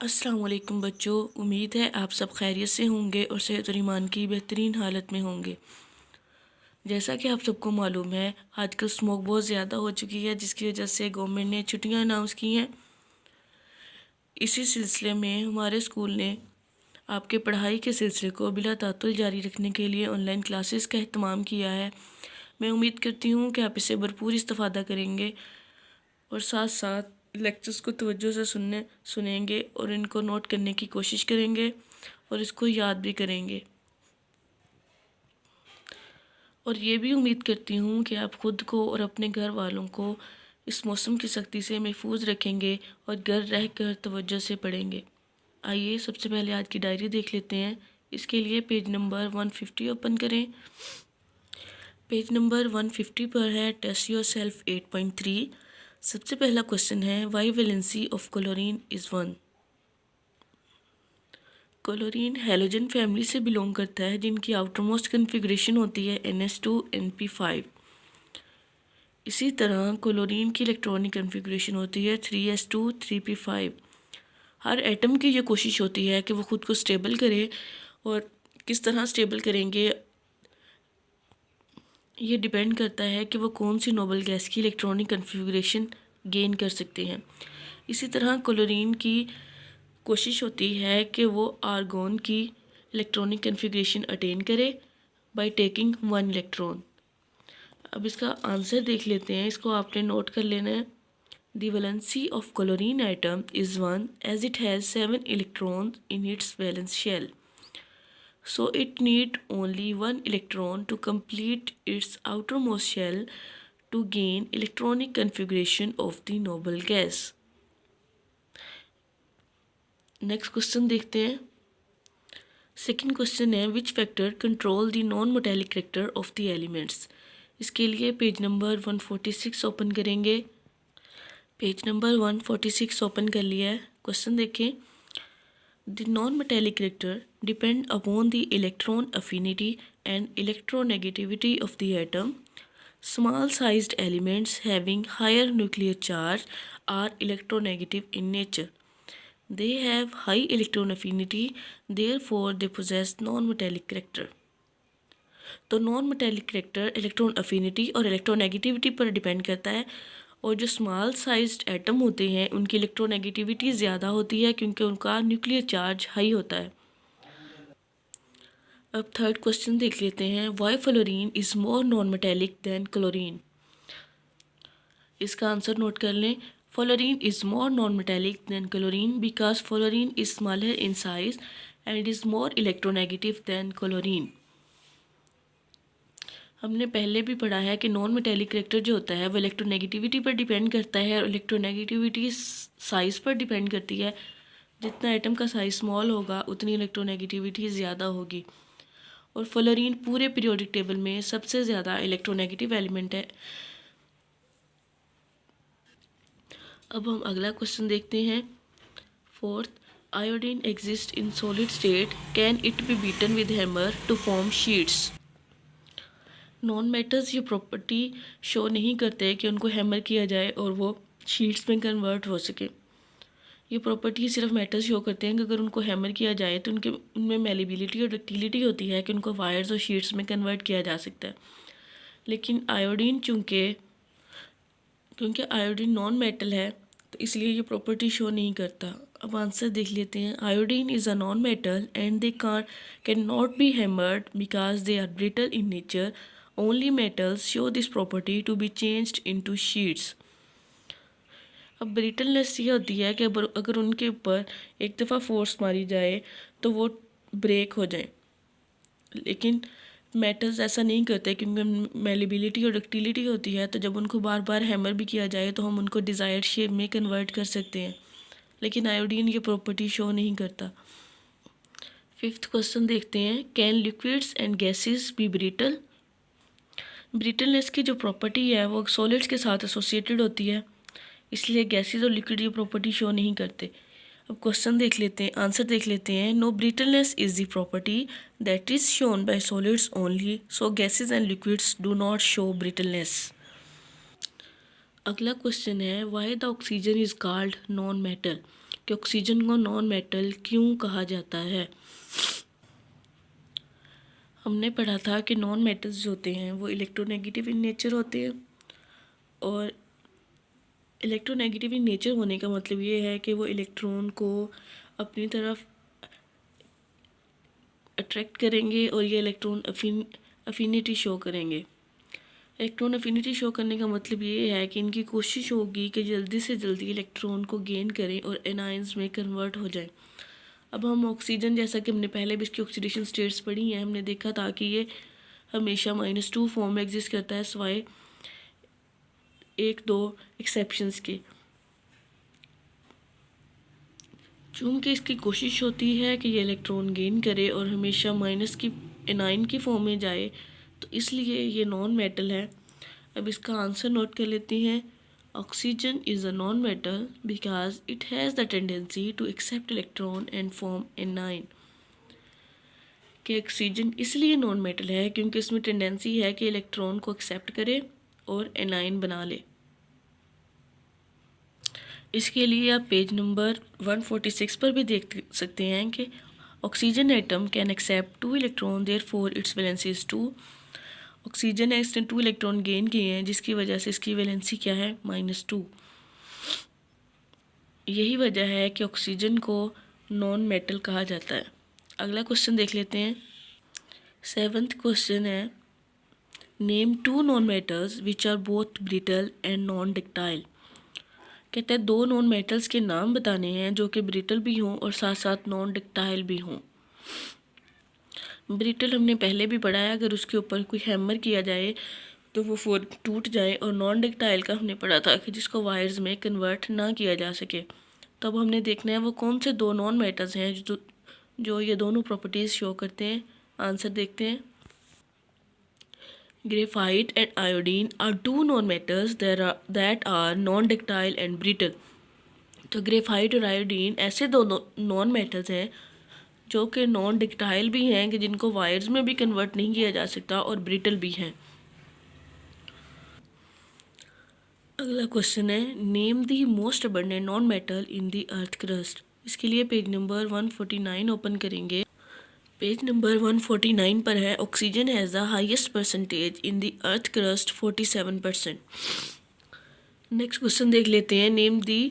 अस्सलाम वालेकुम बच्चों, उम्मीद है आप सब खैरियत से होंगे और सेहत और ईमान की बेहतरीन हालत में होंगे। जैसा कि आप सबको मालूम है, आजकल स्मोक बहुत ज़्यादा हो चुकी है, जिसकी वजह से गवर्नमेंट ने छुट्टियां अनाउंस की हैं। इसी सिलसिले में हमारे स्कूल ने आपके पढ़ाई के सिलसिले को बिला तातुल जारी रखने के लिए ऑनलाइन क्लासेस का एहतमाम किया है। मैं उम्मीद करती हूँ कि आप इससे भरपूर इस्तेफ़ादा करेंगे और साथ साथ लेक्चर्स को तवज्जो से सुनेंगे और इनको नोट करने की कोशिश करेंगे और इसको याद भी करेंगे। और ये भी उम्मीद करती हूँ कि आप ख़ुद को और अपने घर वालों को इस मौसम की सख्ती से महफूज रखेंगे और घर रह कर तवज्जो से पढ़ेंगे। आइए सबसे पहले आज की डायरी देख लेते हैं। इसके लिए पेज नंबर 150 ओपन करें। पेज नंबर 150 पर है टेस्ट योर सेल्फ 8.3। सबसे पहला क्वेश्चन है, why valency of chlorine is 1। Chlorine halogen family से बिलोंग करता है, जिनकी आउटरमोस्ट कन्फिग्रेशन होती है NH2 NP5। इसी तरह क्लोरीन की इलेक्ट्रॉनिक कन्फिग्रेशन होती है 3s2 3p5। हर एटम की ये कोशिश होती है कि वो ख़ुद को स्टेबल करे, और किस तरह स्टेबल करेंगे ये डिपेंड करता है कि वो कौन सी नोबल गैस की इलेक्ट्रॉनिक कन्फिग्रेशन गेन कर सकते हैं। इसी तरह क्लोरीन की कोशिश होती है कि वो आर्गोन की इलेक्ट्रॉनिक कन्फिग्रेशन अटेन करे बाय टेकिंग 1 इलेक्ट्रॉन। अब इसका आंसर देख लेते हैं, इसको आपने नोट कर लेना है। The valency of chlorine atom is 1 as it has 7 electrons in its valence shell. So it need only 1 electron to complete its outermost shell to gain electronic configuration of the noble gas. Next question देखते हैं। Second question है, which factor control the non metallic character of the elements. इसके लिए page number 146 open करेंगे। Page number 146 open कर लिया है। Question देखें, the non metallic character depend upon the electron affinity and electronegativity of the atom. Small sized elements having higher nuclear charge are electronegative in nature. They have high electron affinity, therefore they possess non-metallic character. तो non metallic character electron affinity और electronegativity पर depend करता है, और जो small sized atom होते हैं उनकी इलेक्ट्रोनेगेटिविटी ज़्यादा होती है क्योंकि उनका न्यूक्लियर चार्ज हाई होता है। अब थर्ड क्वेश्चन देख लेते हैं, why fluorine is more non metallic than chlorine. इसका आंसर नोट कर लें। Fluorine is more non-metallic than chlorine because fluorine is smaller in size and is more electronegative than chlorine. हमने पहले भी पढ़ा है कि नॉन मेटेलिक कैरेक्टर जो होता है वो इलेक्ट्रोनेगेटिविटी पर डिपेंड करता है, और इलेक्ट्रोनेगेटिविटी साइज़ पर डिपेंड करती है। जितना एटम का साइज़ स्मॉल होगा उतनी इलेक्ट्रोनेगेटिविटी ज़्यादा होगी, और फ्लोरीन पूरे पीरियोडिक टेबल में सबसे ज़्यादा इलेक्ट्रोनेगेटिव एलिमेंट है। अब हम अगला क्वेश्चन देखते हैं। Fourth, iodine exist in solid state, can it be beaten with hammer to form sheets. Non metals ये प्रॉपर्टी शो नहीं करते कि उनको हैमर किया जाए और वो शीट्स में कन्वर्ट हो सके। ये प्रॉपर्टी सिर्फ मेटल्स शो करते हैं कि अगर उनको हैमर किया जाए तो उनमें मेलेबिलिटी और डक्टिलिटी होती है कि उनको वायर्स और शीट्स में कन्वर्ट किया जा सकता है। लेकिन आयोडीन क्योंकि आयोडीन नॉन मेटल है तो इसलिए ये प्रॉपर्टी शो नहीं करता। अब आंसर देख लेते हैं। Iodine is a non metal and they can not be hammered because they are brittle in nature. Only metals show this property to be changed into sheets. अब ब्रिटलनेस ये होती है कि अगर उनके ऊपर एक दफ़ा फोर्स मारी जाए तो वो ब्रेक हो जाए, लेकिन मेटल्स ऐसा नहीं करते क्योंकि मेलेबिलिटी और डक्टिलिटी होती है, तो जब उनको बार बार हैमर भी किया जाए तो हम उनको डिज़ायर्ड शेप में कन्वर्ट कर सकते हैं। लेकिन आयोडीन ये प्रॉपर्टी शो नहीं करता। फिफ्थ क्वेश्चन देखते हैं, can liquids and gases be brittle. Brittleness की जो प्रॉपर्टी है वो सॉलिड्स के साथ एसोसिएटेड होती है, इसलिए गैसेस और लिक्विड ये प्रॉपर्टी शो नहीं करते। अब क्वेश्चन देख लेते हैं, आंसर देख लेते हैं। No brittleness is the property that is shown by solids only, so gases and liquids do not show brittleness. अगला क्वेश्चन है, why the oxygen is called non metal. कि ऑक्सीजन को नॉन मेटल क्यों कहा जाता है। हमने पढ़ा था कि नॉन मेटल्स जो होते हैं वो इलेक्ट्रोनेगेटिव इन नेचर होते हैं, और इलेक्ट्रोनेगेटिव इन नेचर होने का मतलब ये है कि वो इलेक्ट्रॉन को अपनी तरफ अट्रैक्ट करेंगे और ये इलेक्ट्रॉन अफिनिटी शो करेंगे। इलेक्ट्रॉन अफिनिटी शो करने का मतलब ये है कि इनकी कोशिश होगी कि जल्दी से जल्दी इलेक्ट्रॉन को गेन करें और एनायंस में कन्वर्ट हो जाए। अब हम ऑक्सीजन, जैसा कि हमने पहले भी इसकी ऑक्सीडेशन स्टेट्स पढ़ी हैं, हमने देखा था कि ये हमेशा -2 फॉर्म में एग्जिस्ट करता है, सिवाय 1-2 एक्सेप्शंस के। चूँकि इसकी कोशिश होती है कि ये इलेक्ट्रॉन गेन करे और हमेशा माइनस की एनाइन की फॉर्म में जाए, तो इसलिए ये नॉन मेटल है। अब इसका आंसर नोट कर लेते हैं। Oxygen is a non metal because it has the tendency to accept electron and form anion. कि ऑक्सीजन इसलिए नॉन मेटल है क्योंकि इसमें टेंडेंसी है कि इलेक्ट्रॉन को एक्सेप्ट करे और एनाइन बना ले। इसके लिए आप पेज नंबर 146 पर भी देख सकते हैं कि oxygen atom can accept 2 electron, therefore its valency is 2। Oxygen है, इसने 2 इलेक्ट्रॉन गेन किए हैं, जिसकी वजह से इसकी वैलेंसी क्या है, -2। यही वजह है कि ऑक्सीजन को नॉन मेटल कहा जाता है। अगला क्वेश्चन देख लेते हैं। 7th क्वेश्चन है, name 2 non metals which are both brittle and non ductile. कहते हैं 2 नॉन मेटल्स के नाम बताने हैं जो कि ब्रिटल भी हों और साथ साथ नॉन डक्टाइल भी हों। ब्रिटल हमने पहले भी पढ़ा है, अगर उसके ऊपर कोई हैमर किया जाए तो वो टूट जाए, और नॉन डक्टाइल का हमने पढ़ा था कि जिसको वायर्स में कन्वर्ट ना किया जा सके। तो अब हमने देखना है वो कौन से 2 नॉन मेटल्स हैं जो ये दोनों प्रॉपर्टीज़ शो करते हैं। आंसर देखते हैं। Graphite and iodine are 2 non metals that are non ductile and brittle. तो ग्रेफाइट और आयोडीन ऐसे 2 नॉन मेटल्स हैं जो कि नॉन डक्टाइल भी हैं, कि जिनको वायर्स में भी कन्वर्ट नहीं किया जा सकता, और ब्रिटल भी हैं। अगला क्वेश्चन है, name the most abundant non metal in the earth crust. इसके लिए पेज नंबर 149 ओपन करेंगे। पेज नंबर 149 पर है, oxygen has the highest percentage in the earth crust 47%। Next question देख लेते हैं। Name the